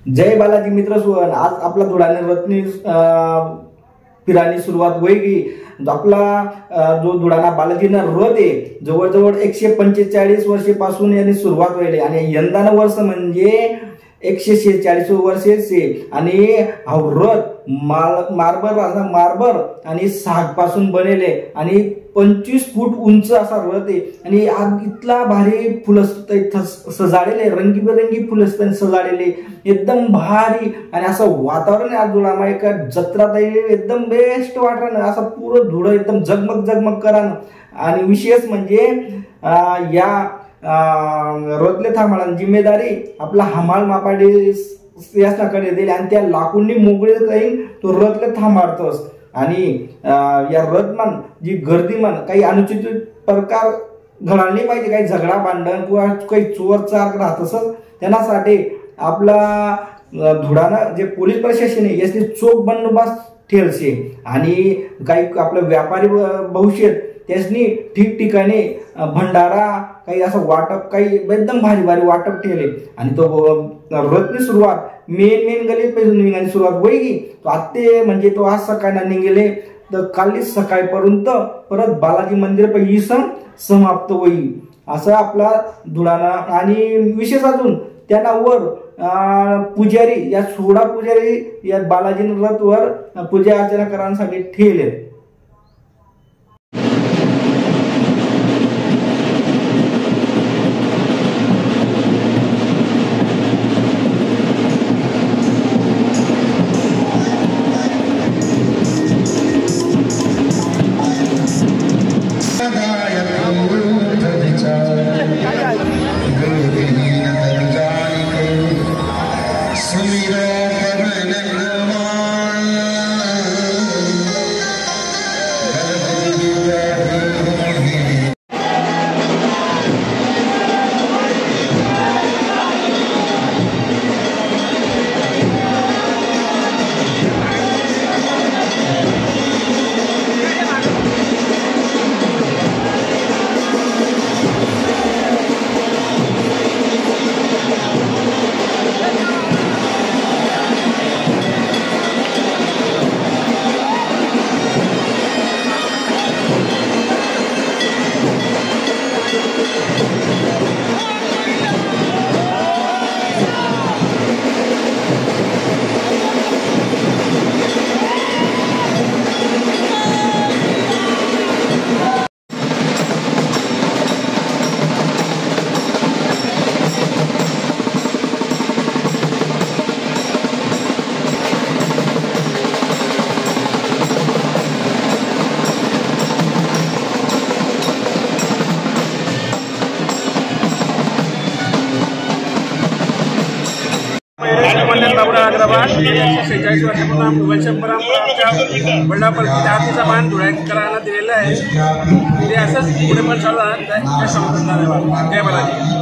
जय बालाजी मित्र सुवन, आज आपला धुळाने रत्नी फिरायला सुरुवात होईल। आपला जो धुळाना बालाजीना रथ आहे जवळजवळ 145 वर्षापासून याने सुरुवात व्हायली आणि यंदानं वर्ष म्हणजे 146 वर्षाचे आणि हा रथ मार्बर आणि साग पासून बनेले आणि 25 फूट उंच असा रथ आहे आणि आज इतला भारी फुलं सजाडलेले, रंगीबेरंगी फुलं सजाडलेले, एकदम भारी आणि असं वातावरण आज धुळामा एका जत्रात एकदम बेस्ट वाटणं, असं पुरं धुळं एकदम जगमग करान। आणि विशेष म्हणजे या रथले थांबाळांची जिम्मेदारी आपला हमाल मापाडी याच्याकडे दिली आणि त्या लाकूडनी मोगळे काही तो रथले थांबाळतोस। आणि या रथमान जी गर्दी मान काही अनुचित प्रकार घडायला नाही पाहिजे, काही झगडा भांडण किंवा काही चोर चार राहत असत त्यांच्यासाठी आपला धुळाना जे पोलीस प्रशासन आहे याचे चोख बंदोबस्त ठेवसे आणि काही आपलं व्यापारी भविष्य त्यासनी ठिकठिकाणी भंडारा काही असं वाटप काही एकदम भारी वाटप ठेवले आणि तो रथनी सुरुवात मेन गलीत पाहिजे निघाली सुरुवात होईल। तो आत्ते म्हणजे तो आज सकाळी निघेले तर काल सकाळपर्यंत परत बालाजी मंदिर पाहिजे सण समाप्त होईल असं आपला धुळाना। आणि विशेष अजून त्यांना वर पुजारी या 16 पुजारी या बालाजी रथवर पूजा अर्चना करण्यासाठी ठेवले। हैदराबाद 146 वर्षापासून वंशपरंपरा बंडापल्ली आरतीचा मान धुळ्याकरांना दिलेला आहे। ते असंच पुढे पण चालू आहे। जय बालाजी।